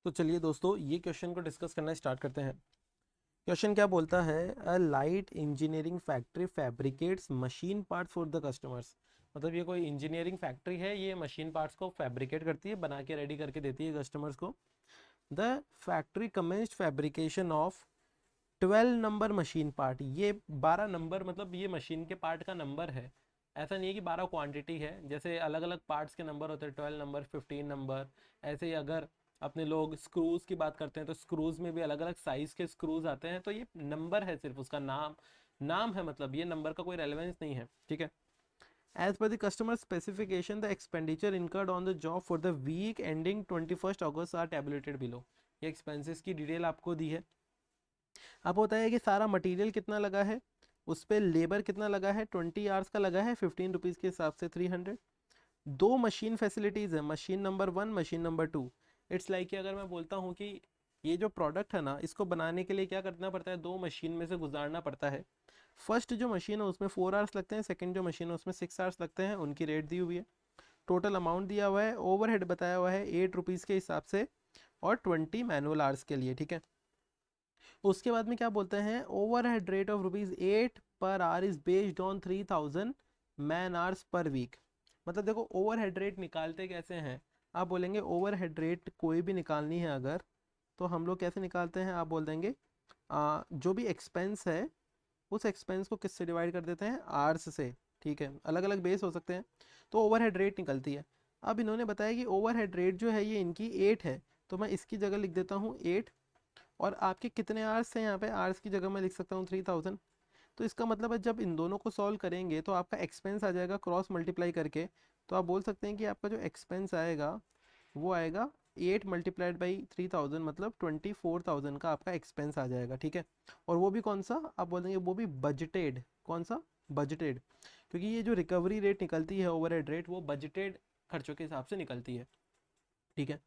तो चलिए दोस्तों ये क्वेश्चन को डिस्कस करना स्टार्ट करते हैं। क्वेश्चन क्या बोलता है, a light engineering factory fabricates machine parts for the customers. मतलब ये कोई इंजीनियरिंग फैक्ट्री है, ये मशीन पार्ट्स को फैब्रिकेट करती है, बना के रेडी करके देती है कस्टमर्स को। The factory commenced fabrication of 12 number machine part. ये 12 नंबर मतलब ये मशीन के पार्ट का नंबर है। ऐसा नहीं है कि 12 क्वांटिटी है, जैसे अलग अलग पार्ट्स के नंबर होते हैं, 12 नंबर, 15 नंबर। ऐसे ही अगर अपने लोग स्क्रूज की बात करते हैं तो स्क्रूज में भी अलग अलग साइज के स्क्रूज आते हैं। तो ये नंबर है, सिर्फ उसका नाम नाम है, मतलब ये नंबर का कोई रेलेवेंस नहीं है। ठीक है। As per the customer specification the expenditure incurred on the job for the week ending 21 August are tabulated below. ये एक्सपेंसेस की डिटेल आपको दी है। अब होता है कि सारा मटेरियल कितना लगा है, उस पर लेबर कितना लगा है, 20 आवर्स का लगा है, 15 रुपीज़ के हिसाब से 300। दो मशीन फैसिलिटीज़ है, machine number 1, machine number 2। It's like कि अगर मैं बोलता हूँ कि ये जो प्रोडक्ट है ना, इसको बनाने के लिए क्या करना पड़ता है, दो मशीन में से गुजारना पड़ता है। फर्स्ट जो मशीन है उसमें 4 आवर्स लगते हैं, सेकंड जो मशीन है उसमें 6 आवर्स लगते हैं। उनकी रेट दी हुई है, टोटल अमाउंट दिया हुआ है, ओवरहेड बताया हुआ है 8 रुपीज़ के हिसाब से और 20 मैनुअल आवर्स के लिए। ठीक है। उसके बाद में क्या बोलते हैं, over head rate of ₹8 per hour is based on 3000 man hours per week. मतलब देखो ओवर हेड रेट निकालते कैसे हैं। आप बोलेंगे ओवर हेड रेट कोई भी निकालनी है अगर, तो हम लोग कैसे निकालते हैं, आप बोल देंगे जो भी एक्सपेंस है उस एक्सपेंस को किससे डिवाइड कर देते हैं, आर्स से। ठीक है, अलग अलग बेस हो सकते हैं, तो ओवर हेड रेट निकलती है। अब इन्होंने बताया कि ओवर हेड रेट जो है ये इनकी 8 है, तो मैं इसकी जगह लिख देता हूँ 8। और आपके कितने आर्स हैं यहाँ पे, आर्स की जगह मैं लिख सकता हूँ 3000। तो इसका मतलब है जब इन दोनों को सॉल्व करेंगे तो आपका एक्सपेंस आ जाएगा क्रॉस मल्टीप्लाई करके। तो आप बोल सकते हैं कि आपका जो एक्सपेंस आएगा वो आएगा 8 × 3000 मतलब 24,000 का आपका एक्सपेंस आ जाएगा। ठीक है। और वो भी कौन सा, आप बोलेंगे वो भी बजटेड। कौन सा, बजटेड। क्योंकि ये जो रिकवरी रेट निकलती है ओवरहेड रेट, वो बजटेड खर्चों के हिसाब से निकलती है। ठीक है।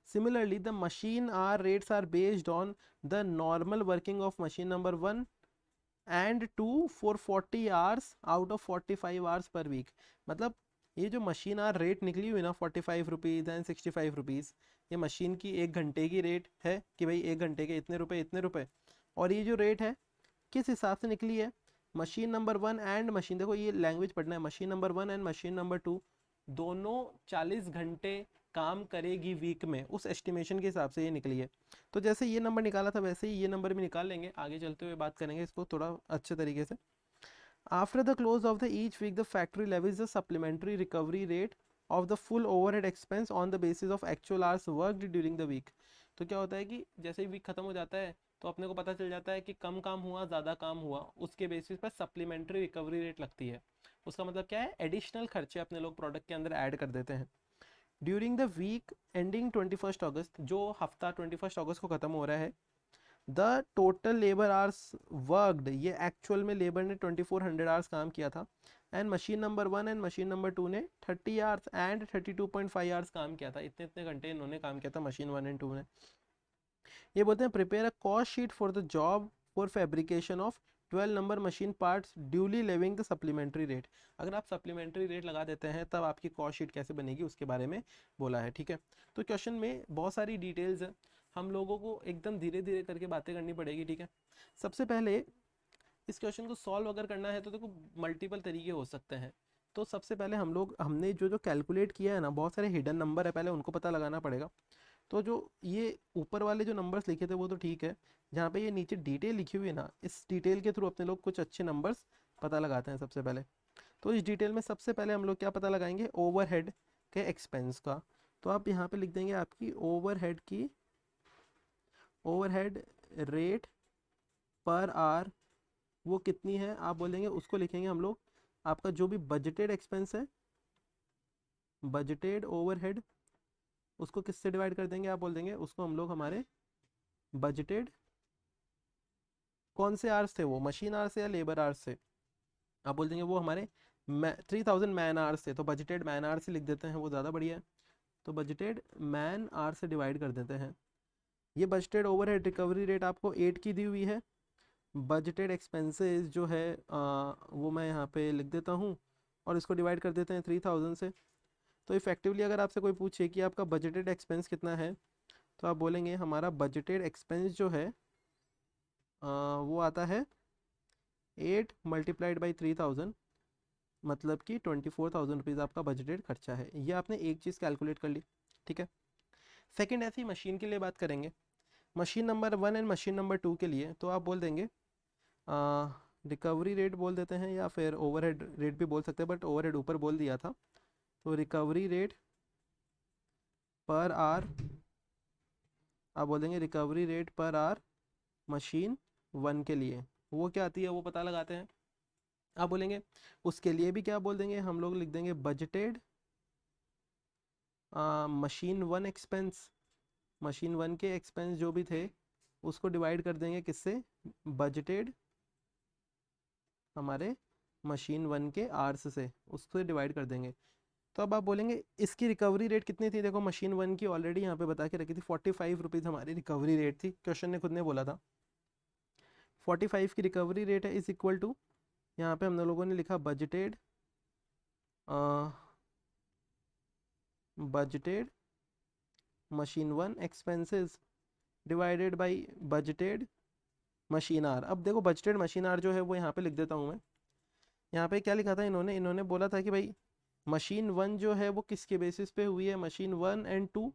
Similarly, the machine hour rates are based on the normal working of machine number 1 and 2 for 40 hours out of 45 hours per week। मतलब ये जो मशीन आर रेट निकली हुई ना, 45 रुपीज़ एंड 65 रुपीज़, ये मशीन की 1 घंटे की रेट है कि भाई 1 घंटे के इतने रुपए इतने रुपए। और ये जो रेट है किस हिसाब से निकली है, मशीन नंबर 1 एंड मशीन, देखो ये लैंग्वेज पढ़ना है, machine number 1 and machine number 2 दोनों 40 घंटे काम करेगी वीक में, उस एस्टिमेशन के हिसाब से ये निकली है। तो जैसे ये नंबर निकाला था वैसे ही ये नंबर भी निकाल लेंगे, आगे चलते हुए बात करेंगे इसको थोड़ा अच्छे तरीके से। After the close of the each week the factory levies the supplementary recovery rate of the full overhead expense on the basis of actual hours worked during the week. तो क्या होता है कि जैसे ही वीक खत्म हो जाता है तो अपने को पता चल जाता है कि कम काम हुआ ज़्यादा काम हुआ, उसके बेसिस पर सप्लीमेंट्री रिकवरी रेट लगती है। उसका मतलब क्या है, एडिशनल खर्चे अपने लोग प्रोडक्ट के अंदर ऐड कर देते हैं। ड्यूरिंग द वीक एंडिंग 21 अगस्त, जो हफ्ता 21 अगस्त को ख़त्म हो रहा है, the total labour hours worked, ये एक्चुअल में लेबर ने 2400 आवर्स काम किया था। And machine number 1 and machine number 2 ने 30 आवर्स एंड 32.5 आवर्स काम किया था। इतने इतने घंटे इन्होंने काम किया था मशीन 1 एंड 2 ने। ये बोलते हैं prepare a cost sheet for the job for fabrication of 12 number machine parts duly levying the supplementary rate. अगर आप सप्लीमेंट्री रेट लगा देते हैं तब आपकी कॉस्ट शीट कैसे बनेगी उसके बारे में बोला है। ठीक है। तो क्वेश्चन में बहुत सारी डिटेल्स है, हम लोगों को एकदम धीरे धीरे करके बातें करनी पड़ेगी। ठीक है। सबसे पहले इस क्वेश्चन को सॉल्व अगर करना है तो देखो मल्टीपल तरीके हो सकते हैं। तो सबसे पहले हमने जो जो कैलकुलेट किया है ना, बहुत सारे हिडन नंबर है, पहले उनको पता लगाना पड़ेगा। तो जो ये ऊपर वाले जो नंबर्स लिखे थे वो तो ठीक है, जहाँ पे ये नीचे डिटेल लिखी हुई है ना, इस डिटेल के थ्रू अपने लोग कुछ अच्छे नंबर्स पता लगाते हैं सबसे पहले। तो इस डिटेल में सबसे पहले हम लोग क्या पता लगाएंगे, ओवरहेड के एक्सपेंस का। तो आप यहाँ पे लिख देंगे आपकी ओवरहेड रेट पर आर वो कितनी है, आप बोलेंगे उसको लिखेंगे हम लोग आपका जो भी बजटेड एक्सपेंस है, बजटेड ओवरहेड, उसको किससे डिवाइड कर देंगे, आप बोल देंगे उसको हम लोग हमारे बजटेड, कौन से आवर्स थे वो, मशीन आवर्स से या लेबर आवर्स से, आप बोल देंगे वो हमारे 3000 मैन आवर्स थे, तो बजटेड मैन आवर्स से लिख देते हैं, वो ज़्यादा बढ़िया है। तो बजटेड मैन आवर्स से डिवाइड कर देते हैं। ये बजटेड ओवरहेड रिकवरी रेट आपको 8 की दी हुई है। बजटेड एक्सपेंसेस जो है वो मैं यहाँ पे लिख देता हूँ और इसको डिवाइड कर देते हैं 3000 से। तो इफेक्टिवली अगर आपसे कोई पूछे कि आपका बजटेड एक्सपेंस कितना है, तो आप बोलेंगे हमारा बजटेड एक्सपेंस जो है वो आता है 8 मल्टीप्लाइड बाई 3000, मतलब कि 24,000 रुपीज़ आपका बजटेड खर्चा है। ये आपने एक चीज़ कैलकुलेट कर ली, ठीक है। सेकंड ऐसी मशीन के लिए बात करेंगे, machine number 1 and machine number 2 के लिए तो आप बोल देंगे रिकवरी रेट बोल देते हैं या फिर ओवरहेड रेट भी बोल सकते हैं, बट ओवरहेड ऊपर बोल दिया था। तो रिकवरी रेट पर आर, आप बोल देंगे रिकवरी रेट पर आर मशीन 1 के लिए वो क्या आती है वो पता लगाते हैं। आप बोलेंगे उसके लिए भी क्या बोल देंगे, हम लोग लिख देंगे बजटेड मशीन 1 एक्सपेंस, मशीन 1 के एक्सपेंस जो भी थे उसको डिवाइड कर देंगे किससे, बजटेड हमारे मशीन 1 के आर्स से, उससे डिवाइड कर देंगे। तो अब आप बोलेंगे इसकी रिकवरी रेट कितनी थी, देखो मशीन 1 की ऑलरेडी यहाँ पे बता के रखी थी 45 रुपीज़ हमारी रिकवरी रेट थी, क्वेश्चन ने खुद ने बोला था 45 की रिकवरी रेट है, इज इक्वल टू यहाँ पे हम लोगों ने लिखा budgeted budgeted machine 1 expenses divided by budgeted machine hours. अब देखो बजटेड मशीन आर जो है वो यहाँ पे लिख देता हूँ मैं। यहाँ पे क्या लिखा था इन्होंने, इन्होंने बोला था कि भाई मशीन 1 जो है वो किसके बेसिस पे हुई है, मशीन 1 एंड 2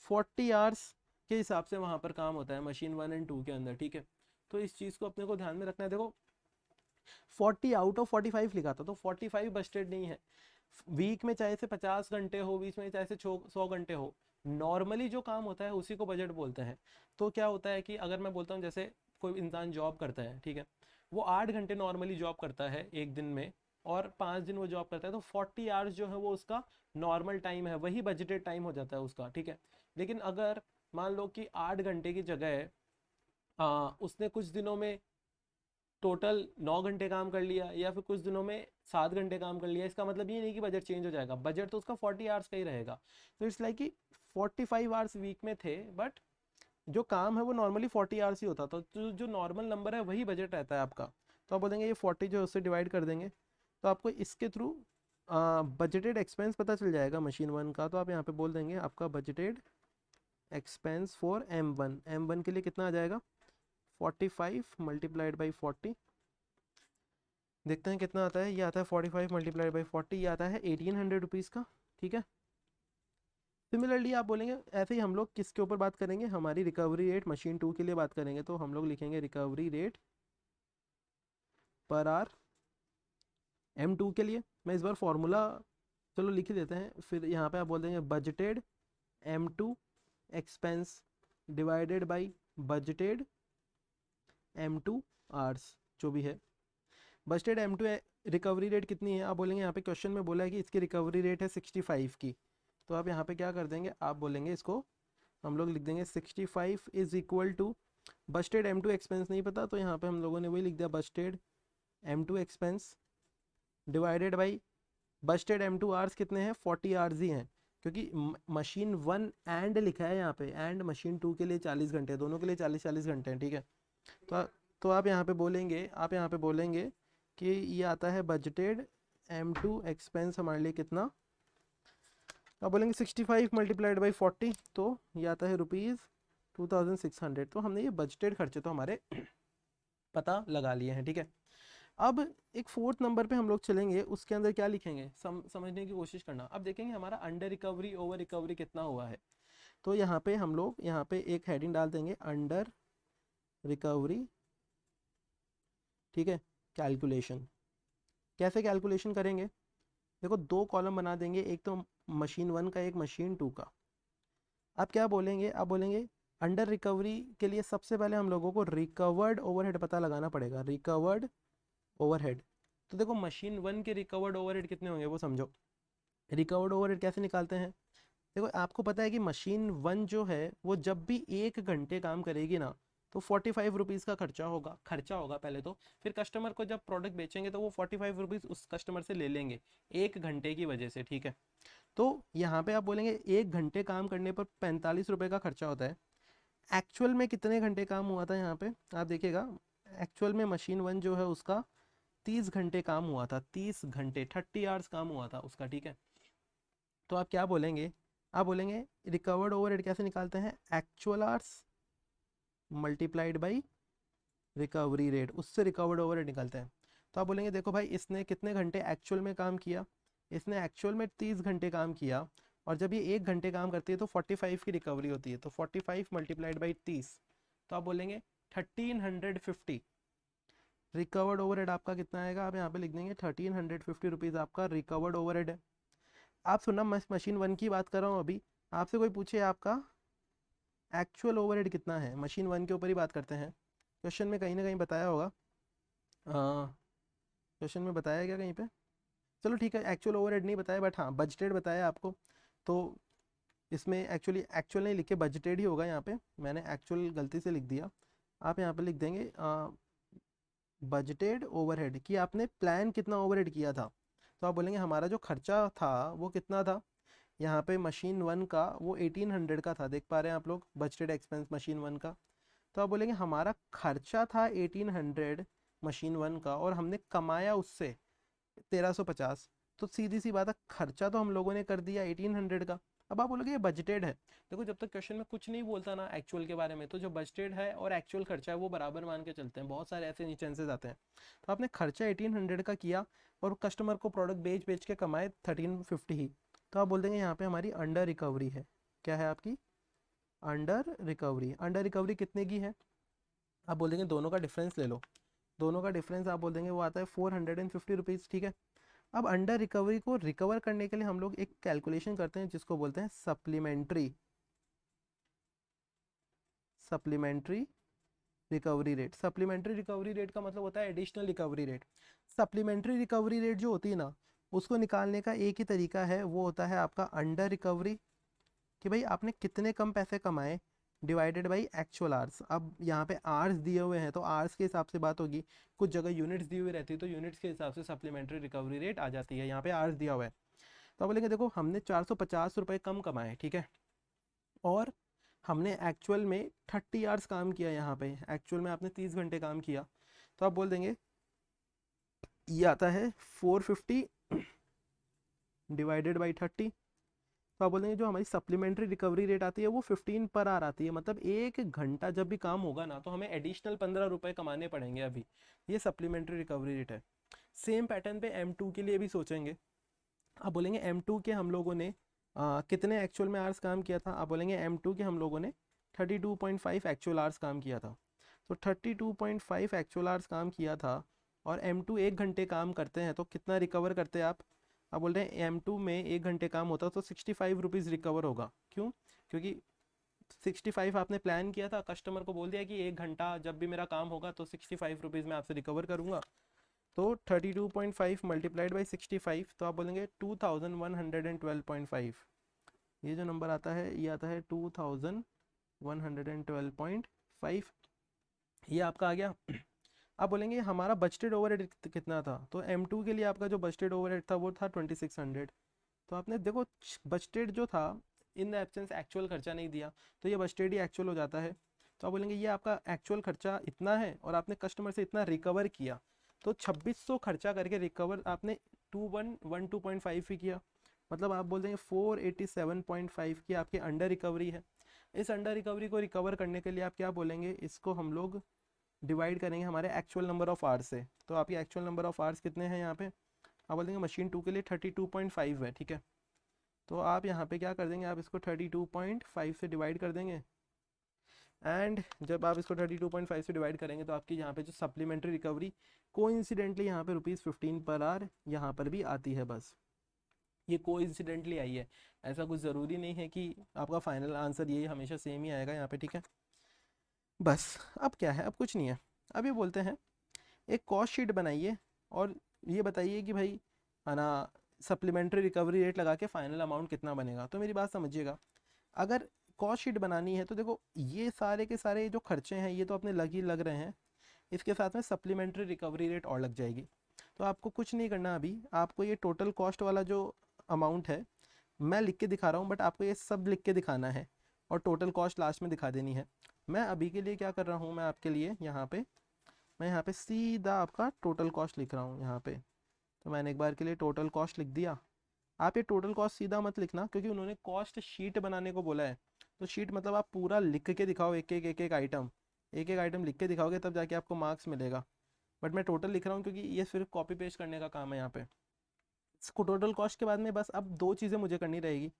40 आवर्स के हिसाब से वहाँ पर काम होता है मशीन 1 एंड 2 के अंदर, ठीक है। तो इस चीज़ को अपने को ध्यान में रखना है। देखो 40 आउट ऑफ 45 लिखा था, तो 45 बजटेड नहीं है। वीक में चाहे से 50 घंटे हो, बीच में चाहे से 100 घंटे हो, नॉर्मली जो काम होता है उसी को बजट बोलते हैं। तो क्या होता है कि अगर मैं बोलता हूँ जैसे कोई इंसान जॉब करता है, ठीक है, वो 8 घंटे नॉर्मली जॉब करता है एक दिन में और 5 दिन वो जॉब करता है, तो 40 आवर्स जो है वो उसका नॉर्मल टाइम है, वही बजटेड टाइम हो जाता है उसका, ठीक है। लेकिन अगर मान लो कि 8 घंटे की जगह उसने कुछ दिनों में टोटल 9 घंटे काम कर लिया या फिर कुछ दिनों में 7 घंटे काम कर लिया, इसका मतलब ये नहीं कि बजट चेंज हो जाएगा, बजट तो उसका 40 आवर्स का ही रहेगा। तो इट्स लाइक कि 45 आवर्स वीक में थे, बट जो काम है वो नॉर्मली 40 आवर्स ही होता था, तो जो नॉर्मल नंबर है वही बजट रहता है आपका। तो आप बोलेंगे ये 40 जो है उससे डिवाइड कर देंगे, तो आपको इसके थ्रू बजटेड एक्सपेंस पता चल जाएगा मशीन 1 का। तो आप यहाँ पे बोल देंगे आपका budgeted expense for M1, M1 के लिए कितना आ जाएगा 45 मल्टीप्लाइड बाई 40, देखते हैं कितना आता है। ये आता है 45 मल्टीप्लाइड बाई 40, ये आता है 1800 रुपीज़ का, ठीक है। सिमिलरली आप बोलेंगे ऐसे ही हम लोग किसके ऊपर बात करेंगे, हमारी रिकवरी रेट मशीन 2 के लिए बात करेंगे, तो हम लोग लिखेंगे रिकवरी रेट पर आर M2 के लिए। मैं इस बार फॉर्मूला चलो लिख ही देते हैं, फिर यहाँ पे आप बोल देंगे budgeted M2 expense divided by budgeted M2 hours जो भी है। बजटेड M2 रिकवरी रेट कितनी है, आप बोलेंगे यहाँ पे क्वेश्चन में बोला है कि इसकी रिकवरी रेट है 65 की, तो आप यहाँ पे क्या कर देंगे, आप बोलेंगे इसको हम लोग लिख देंगे 65 is equal to budgeted M2 expense नहीं पता, तो यहाँ पे हम लोगों ने वही लिख दिया budgeted M2 expense divided by budgeted M2 hours कितने हैं 40 आवर्स ही हैं, क्योंकि मशीन 1 एंड लिखा है यहाँ पे, एंड मशीन 2 के लिए 40 घंटे, दोनों के लिए 40-40 घंटे हैं, ठीक है। तो आप यहाँ पे बोलेंगे, आप यहाँ पे बोलेंगे कि ये आता है बजटेड M2 एक्सपेंस हमारे लिए कितना, आप बोलेंगे 65 मल्टीप्लाइड बाई 40, तो ये आता है ₹2600। तो हमने ये बजटेड खर्चे तो हमारे पता लगा लिए हैं, ठीक है। अब एक फोर्थ नंबर पे हम लोग चलेंगे, उसके अंदर क्या लिखेंगे समझने की कोशिश करना। अब देखेंगे हमारा अंडर रिकवरी ओवर रिकवरी कितना हुआ है, तो यहाँ पे हम लोग यहाँ पे एक हेडिंग डाल देंगे अंडर रिकवरी, ठीक है। कैलकुलेशन कैसे कैलकुलेशन करेंगे, देखो दो कॉलम बना देंगे, एक तो मशीन 1 का एक मशीन 2 का। आप क्या बोलेंगे, आप बोलेंगे अंडर रिकवरी के लिए सबसे पहले हम लोगों को रिकवर्ड ओवरहेड पता लगाना पड़ेगा, रिकवर्ड ओवरहेड। तो देखो मशीन 1 के रिकवर्ड ओवरहेड कितने होंगे वो समझो। रिकवर्ड ओवरहेड कैसे निकालते हैं, देखो आपको पता है कि मशीन 1 जो है वो जब भी 1 घंटे काम करेगी ना, तो 45 रुपीज़ का खर्चा होगा पहले तो, फिर कस्टमर को जब प्रोडक्ट बेचेंगे तो वो 45 रुपीज़ उस कस्टमर से ले लेंगे 1 घंटे की वजह से, ठीक है। तो यहाँ पे आप बोलेंगे 1 घंटे काम करने पर 45 रुपये का खर्चा होता है। एक्चुअल में कितने घंटे काम हुआ था यहाँ पे आप देखिएगा, एक्चुअल में मशीन 1 जो है उसका 30 घंटे काम हुआ था, 30 घंटे 30 आवर्स काम हुआ था उसका, ठीक है। तो आप क्या बोलेंगे आप बोलेंगे रिकवर्ड ओवरहेड कैसे निकालते हैं, actual hours multiplied by recovery rate, उससे रिकवर्ड ओवरहेड निकलते हैं। तो आप बोलेंगे देखो भाई इसने कितने घंटे एक्चुअल में काम किया, इसने एक्चुअल में 30 घंटे काम किया, और जब ये 1 घंटे काम करती है तो 45 की रिकवरी होती है, तो 45 मल्टीप्लाइड बाई 30, तो आप बोलेंगे 1350 रिकवर्ड ओवरहेड आपका कितना आएगा, आप यहाँ पे लिख देंगे 1350 रुपीज़ आपका रिकवर्ड ओवरहेड है। आप सुनना, मशीन वन की बात कर रहा हूँ अभी, आपसे कोई पूछे आपका एक्चुअल ओवरहेड कितना है, मशीन वन के ऊपर ही बात करते हैं। क्वेश्चन में कहीं ना कहीं बताया होगा, क्वेश्चन में बताया क्या कहीं पे, चलो ठीक है, एक्चुअल ओवरहेड नहीं बताया बट हाँ बजटेड बताया आपको। तो इसमें एक्चुअली एक्चुअल नहीं लिख के बजटेड ही होगा, यहाँ पे मैंने एक्चुअल गलती से लिख दिया। आप यहाँ पे लिख देंगे बजटेड ओवरहेड कि आपने प्लान कितना ओवरहेड किया था। तो आप बोलेंगे हमारा जो खर्चा था वो कितना था, यहाँ पे मशीन वन का वो 1800 का था, देख पा रहे हैं आप लोग बजटेड एक्सपेंस मशीन वन का। तो आप बोलेंगे हमारा खर्चा था 1800 मशीन वन का, और हमने कमाया उससे 1350, तो सीधी सी बात है खर्चा तो हम लोगों ने कर दिया 1800 का। अब आप बोलोगे ये बजटेड है, देखो जब तक क्वेश्चन में कुछ नहीं बोलता ना एक्चुअल के बारे में, तो जो बजटेड है और एक्चुअल खर्चा है वो बराबर मान के चलते हैं, बहुत सारे ऐसे चांसेस आते हैं। तो आपने खर्चा 1800 का किया और कस्टमर को प्रोडक्ट बेच बेच के कमाए 1350 ही, तो आप बोल देंगे यहाँ पे हमारी अंडर रिकवरी है। क्या है आपकी अंडर रिकवरी, अंडर रिकवरी कितने की है, आप बोल देंगे दोनों का डिफरेंस ले लो, दोनों का डिफरेंस आप बोल देंगे वो आता है 450 रुपीज़, ठीक है। अब अंडर रिकवरी को रिकवर करने के लिए हम लोग एक कैलकुलेशन करते हैं जिसको बोलते हैं supplementary supplementary recovery rate. Supplementary recovery rate का मतलब होता है additional recovery rate. Supplementary recovery rate जो होती है ना, उसको निकालने का एक ही तरीका है, वो होता है आपका अंडर रिकवरी, कि भाई आपने कितने कम पैसे कमाए डिवाइडेड बाई एक्चुअल आवर्स। अब यहाँ पे आवर्स दिए हुए हैं तो आवर्स के हिसाब से बात होगी, कुछ जगह यूनिट्स दी हुई रहती है तो यूनिट्स के हिसाब से सप्लीमेंट्री रिकवरी रेट आ जाती है, यहाँ पे आवर्स दिया हुआ है। तो बोलेंगे देखो हमने 450 रुपये कम कमाए, ठीक है, और हमने एक्चुअल में 30 आवर्स काम किया, यहाँ पे एक्चुअल में आपने 30 घंटे काम किया, तो आप बोल देंगे ये आता है 450 डिवाइडेड बाई 30। तो आप बोल देंगे जो हमारी सप्लीमेंट्री रिकवरी रेट आती है वो 15 पर आवर आती है, मतलब 1 घंटा जब भी काम होगा ना तो हमें एडिशनल 15 रुपये कमाने पड़ेंगे अभी, ये सप्लीमेंट्री रिकवरी रेट है। सेम पैटर्न पे M2 के लिए भी सोचेंगे। आप बोलेंगे M2 के हम लोगों ने कितने एक्चुअल में आवर्स काम किया था, आप बोलेंगे M2 के हम लोगों ने 32.5 एक्चुअल आवर्स काम किया था। तो 32.5 एक्चुअल आवर्स काम किया था, और M2 1 घंटे काम करते हैं तो कितना रिकवर करते हैं आप बोल रहे हैं M2 में 1 घंटे काम होता तो 65 रुपीज़ रिकवर होगा। क्यों, क्योंकि 65 आपने प्लान किया था, कस्टमर को बोल दिया कि 1 घंटा जब भी मेरा काम होगा तो 65 रुपीज़ में आपसे रिकवर करूँगा। तो 32.5 मल्टीप्लाइड बाई 65, तो आप बोलेंगे 2112.5, ये जो नंबर आता है ये आता है 2112.5, ये आपका आ गया। आप बोलेंगे हमारा बजटेड ओवरहेड कितना था, तो M2 के लिए आपका जो बजटेड ओवरहेड था वो था 2600। तो आपने देखो बजटेड जो था इन द एब्सेंस एक्चुअल खर्चा नहीं दिया, तो ये बजटेड ही एक्चुअल हो जाता है। तो आप बोलेंगे ये आपका एक्चुअल खर्चा इतना है और आपने कस्टमर से इतना रिकवर किया, तो 2600 खर्चा करके रिकवर आपने 2112.5 ही किया, मतलब आप बोल देंगे 487.5 की आपकी अंडर रिकवरी है। इस अंडर रिकवरी को रिकवर करने के लिए आप क्या बोलेंगे, इसको हम लोग डिवाइड करेंगे हमारे एक्चुअल नंबर ऑफ आवर्स से। तो आपकी एक्चुअल नंबर ऑफ आवर्स कितने हैं यहाँ पे, आप बोल देंगे मशीन 2 के लिए 32.5 है, ठीक है। तो आप यहाँ पे क्या कर देंगे, आप इसको 32.5 से डिवाइड कर देंगे, एंड जब आप इसको 32.5 से डिवाइड करेंगे तो आपकी यहाँ पे जो सप्लीमेंट्री रिकवरी कोइंसिडेंटली यहाँ पे ₹15 पर आवर यहाँ पर भी आती है, बस ये कोइंसिडेंटली आई है, ऐसा कुछ ज़रूरी नहीं है कि आपका फाइनल आंसर ये हमेशा सेम ही आएगा यहाँ पे, ठीक है। बस अब क्या है, अब कुछ नहीं है, अब ये बोलते हैं एक कॉस्ट शीट बनाइए और ये बताइए कि भाई है ना सप्लीमेंट्री रिकवरी रेट लगा के फाइनल अमाउंट कितना बनेगा। तो मेरी बात समझिएगा, अगर कॉस्ट शीट बनानी है तो देखो ये सारे के सारे जो खर्चे हैं ये तो अपने लग ही लग रहे हैं, इसके साथ में सप्लीमेंट्री रिकवरी रेट और लग जाएगी। तो आपको कुछ नहीं करना, अभी आपको ये टोटल कॉस्ट वाला जो अमाउंट है मैं लिख के दिखा रहा हूँ, बट आपको ये सब लिख के दिखाना है और टोटल कॉस्ट लास्ट में दिखा देनी है। मैं अभी के लिए क्या कर रहा हूँ, मैं आपके लिए मैं यहाँ पे सीधा आपका टोटल कॉस्ट लिख रहा हूँ यहाँ पे। तो मैंने एक बार के लिए टोटल कॉस्ट लिख दिया, आप ये टोटल कॉस्ट सीधा मत लिखना, क्योंकि उन्होंने कॉस्ट शीट बनाने को बोला है। तो शीट मतलब आप पूरा लिख के दिखाओ, एक एक आइटम, एक एक आइटम लिख के दिखाओगे तब जाके आपको मार्क्स मिलेगा। बट मैं टोटल लिख रहा हूँ क्योंकि ये सिर्फ कॉपी पेस्ट करने का काम है यहाँ पे। इसको टोटल कॉस्ट के बाद में बस अब दो चीज़ें मुझे करनी रहेगी।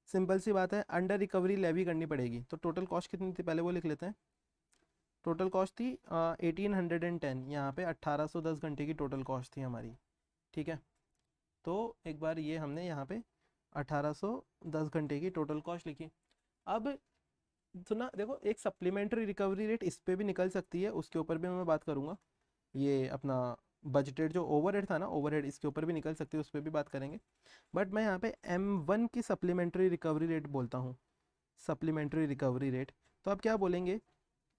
सिंपल सी बात है, अंडर रिकवरी लेवी करनी पड़ेगी। तो टोटल कॉस्ट कितनी थी पहले वो लिख लेते हैं। टोटल कॉस्ट थी 1810, यहाँ पे 1810 घंटे की टोटल कॉस्ट थी हमारी। ठीक है, तो एक बार ये हमने यहाँ पे 1810 घंटे की टोटल कॉस्ट लिखी। अब सुना देखो, एक सप्लीमेंट्री रिकवरी रेट इस पे भी निकल सकती है, उसके ऊपर भी मैं बात करूँगा। ये अपना बजटेड जो ओवरहेड था ना, ओवरहेड इसके ऊपर भी निकल सकती है, उस पर भी बात करेंगे। बट मैं यहाँ पे M1 की सप्लीमेंट्री रिकवरी रेट बोलता हूँ, सप्लीमेंट्री रिकवरी रेट। तो आप क्या बोलेंगे,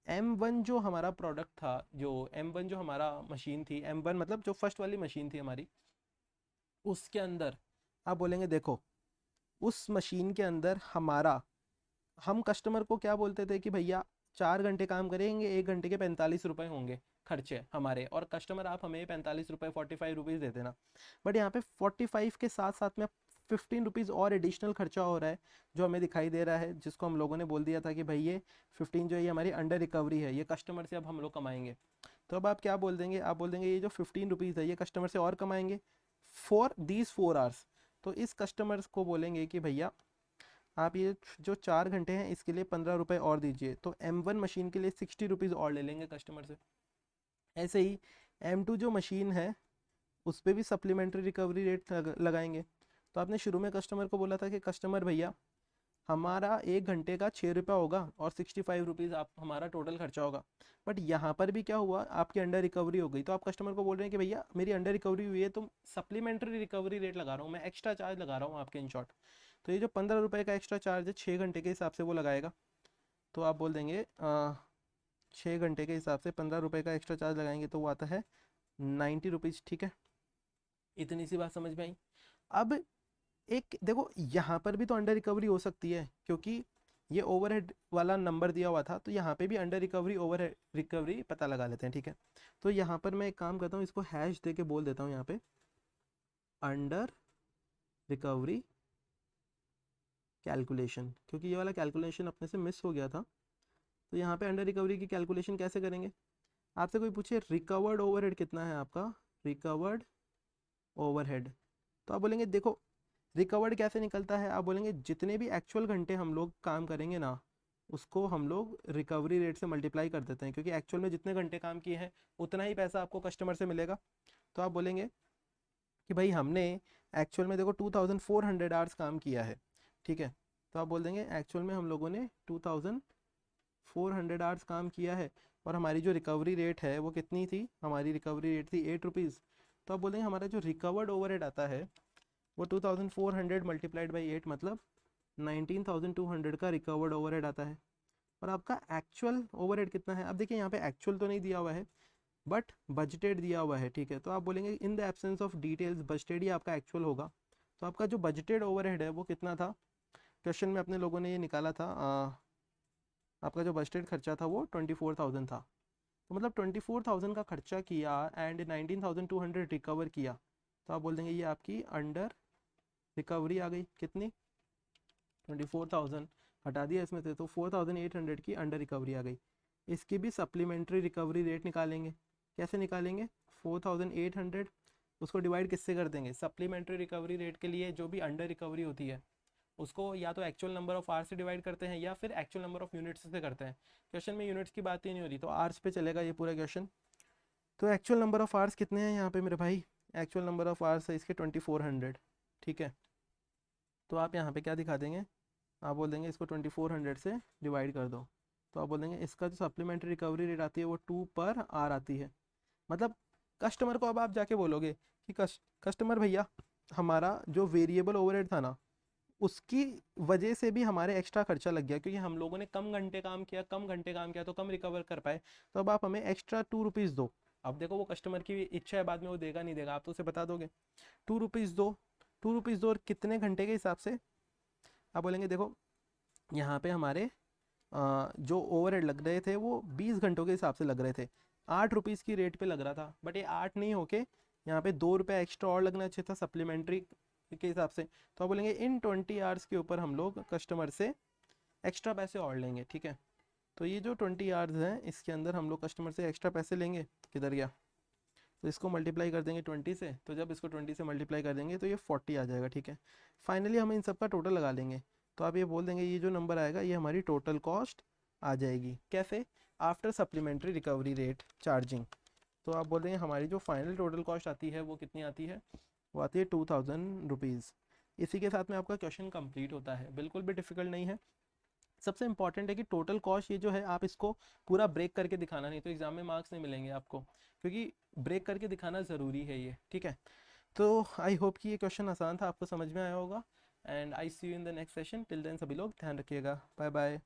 M1 जो हमारा प्रोडक्ट था, जो M1 जो हमारा मशीन थी, M1 मतलब जो फर्स्ट वाली मशीन थी हमारी, उसके अंदर आप बोलेंगे देखो, उस मशीन के अंदर हमारा, हम कस्टमर को क्या बोलते थे कि भैया 4 घंटे काम करेंगे, 1 घंटे के 45 रुपये होंगे खर्चे हमारे, और कस्टमर आप हमें 45 रुपये 45 रुपीज़ देते ना। बट यहाँ पे 45 के साथ साथ में 15 रुपीज़ और एडिशनल खर्चा हो रहा है, जो हमें दिखाई दे रहा है, जिसको हम लोगों ने बोल दिया था कि भाई ये 15 जो है ये हमारी अंडर रिकवरी है, ये कस्टमर से अब हम लोग कमाएंगे। तो अब आप क्या बोल देंगे, आप बोल देंगे ये जो 15 रुपीज़ है ये कस्टमर से और कमाएंगे फॉर दीज 4 आवर्स। तो इस कस्टमर्स को बोलेंगे कि भैया आप ये जो 4 घंटे हैं इसके लिए 15 रुपये और दीजिए। तो M1 मशीन के लिए 60 रुपीज़ और ले लेंगे कस्टमर से। ऐसे ही M2 जो मशीन है उस पर भी सप्लीमेंट्री रिकवरी रेट लगाएंगे। तो आपने शुरू में कस्टमर को बोला था कि कस्टमर भैया हमारा 1 घंटे का 6 रुपये होगा और 65 रुपीज़ आप हमारा टोटल खर्चा होगा। बट यहाँ पर भी क्या हुआ, आपकी अंडर रिकवरी हो गई। तो आप कस्टमर को बोल रहे हैं कि भैया मेरी अंडर रिकवरी हुई है, तो सप्लीमेंट्री रिकवरी रेट लगा रहा हूँ मैं, एक्स्ट्रा चार्ज लगा रहा हूँ आपके, इन शॉर्ट। तो ये जो 15 रुपये का एक्स्ट्रा चार्ज है 6 घंटे के हिसाब से वो लगाएगा। तो आप बोल देंगे 6 घंटे के हिसाब से 15 रुपये का एक्स्ट्रा चार्ज लगाएंगे तो वो आता है 90 रुपीज़। ठीक है, इतनी सी बात समझ में आई। अब एक देखो, यहाँ पर भी तो अंडर रिकवरी हो सकती है, क्योंकि ये ओवरहेड वाला नंबर दिया हुआ था, तो यहाँ पे भी अंडर रिकवरी ओवर रिकवरी पता लगा लेते हैं। ठीक है, तो यहाँ पर मैं एक काम करता हूँ, इसको हैश दे के बोल देता हूँ यहाँ पे अंडर रिकवरी कैलकुलेशन, क्योंकि ये वाला कैलकुलेशन अपने से मिस हो गया था। तो यहाँ पे अंडर रिकवरी की कैलकुलेशन कैसे करेंगे, आपसे कोई पूछे रिकवर्ड ओवरहेड कितना है आपका, रिकवर्ड ओवरहेड, तो आप बोलेंगे देखो रिकवर्ड कैसे निकलता है, आप बोलेंगे जितने भी एक्चुअल घंटे हम लोग काम करेंगे ना, उसको हम लोग रिकवरी रेट से मल्टीप्लाई कर देते हैं, क्योंकि एक्चुअल में जितने घंटे काम किए हैं उतना ही पैसा आपको कस्टमर से मिलेगा। तो आप बोलेंगे कि भाई हमने एक्चुअल में देखो 2400 आवर्स काम किया है। ठीक है, तो आप बोल देंगे एक्चुअल में हम लोगों ने 2400 आवर्स काम किया है, और हमारी जो रिकवरी रेट है वो कितनी थी, हमारी रिकवरी रेट थी 8 रुपीज़। तो आप बोल देंगे हमारा जो रिकवर्ड ओवरहेड आता है वो 2400 मल्टीप्लाइड बाई 8 मतलब 19,200 का रिकवर्ड ओवरहेड आता है। और आपका एक्चुअल ओवरहेड कितना है, अब देखिए यहाँ पे एक्चुअल तो नहीं दिया हुआ है बट बजटेड दिया हुआ है। ठीक है, तो आप बोलेंगे in the absence of details budgeted ही आपका एक्चुअल होगा। तो आपका जो बजटेड ओवरहेड है वो कितना था, क्वेश्चन में अपने लोगों ने ये निकाला था, आपका जो बजटेड खर्चा था वो 24,000 था। तो मतलब 24,000 का खर्चा किया एंड 19,200 रिकवर किया। तो आप बोल देंगे ये आपकी अंडर रिकवरी आ गई, कितनी 24,000 हटा दिया इसमें से, तो 4,800 की अंडर रिकवरी आ गई। इसकी भी सप्लीमेंट्री रिकवरी रेट निकालेंगे। कैसे निकालेंगे, 4,800 उसको डिवाइड किससे कर देंगे, सप्लीमेंट्री रिकवरी रेट के लिए जो भी अंडर रिकवरी होती है उसको या तो एक्चुअल नंबर ऑफ आवर्स से डिवाइड करते हैं या फिर एक्चुअल नंबर ऑफ यूनिट्स से करते हैं। क्वेश्चन में यूनिट्स की बात ही नहीं हो रही, तो आवर्स पे चलेगा ये पूरा क्वेश्चन। तो एक्चुअल नंबर ऑफ आवर्स कितने हैं यहाँ पे मेरे भाई, एक्चुअल नंबर ऑफ आवर्स है इसके 2400। ठीक है, तो आप यहाँ पे क्या दिखा देंगे, आप बोल देंगे इसको 2400 से डिवाइड कर दो। तो आप बोल देंगे इसका जो सप्लीमेंट्री रिकवरी रेट आती है वो 2/आवर आती है। मतलब कस्टमर को अब आप जाके बोलोगे कि कस्टमर भैया हमारा जो वेरिएबल ओवरहेड था ना, उसकी वजह से भी हमारे एक्स्ट्रा खर्चा लग गया, क्योंकि हम लोगों ने कम घंटे काम किया, कम घंटे काम किया तो कम रिकवर कर पाए। तो अब आप हमें एक्स्ट्रा 2 रुपीज़ दो। अब देखो वो कस्टमर की इच्छा है, बाद में वो देगा नहीं देगा, आप तो उसे बता दोगे 2 रुपीज़ दो। 2 रुपीज़ दो और कितने घंटे के हिसाब से, आप बोलेंगे देखो यहाँ पे हमारे जो ओवरहेड लग रहे थे वो 20 घंटों के हिसाब से लग रहे थे, 8 रुपीज़ की रेट पे लग रहा था, बट ये 8 नहीं होके यहाँ पे 2 रुपये एक्स्ट्रा और लगना चाहिए था सप्लीमेंट्री के हिसाब से, तो आप बोलेंगे इन 20 आवर्स के ऊपर हम लोग कस्टमर से एक्स्ट्रा पैसे और लेंगे, ठीक है। तो ये जो 20 आवर्स हैं इसके अंदर हम लोग कस्टमर से एक्स्ट्रा पैसे लेंगे, किधर गया, तो इसको मल्टीप्लाई कर देंगे 20 से, तो जब इसको 20 से मल्टीप्लाई कर देंगे तो ये 40 आ जाएगा, ठीक है। फाइनली हम इन सब का टोटल लगा लेंगे, तो आप ये बोल देंगे ये जो नंबर आएगा ये हमारी टोटल कॉस्ट आ जाएगी। कैसे? After supplementary recovery rate charging. तो आप बोल देंगे हमारी जो फाइनल टोटल कॉस्ट आती है वो कितनी आती है, वो आती है 2000 रुपीज़। इसी के साथ में आपका क्वेश्चन कंप्लीट होता है, बिल्कुल भी डिफिकल्ट नहीं है। सबसे इंपॉर्टेंट है कि टोटल कॉस्ट ये जो है आप इसको पूरा ब्रेक करके दिखाना, नहीं तो एग्जाम में मार्क्स नहीं मिलेंगे आपको, क्योंकि ब्रेक करके दिखाना ज़रूरी है ये, ठीक है। तो आई होप कि ये क्वेश्चन आसान था, आपको समझ में आया होगा। And I see you in the next session, till then सभी लोग ध्यान रखिएगा, बाय बाय।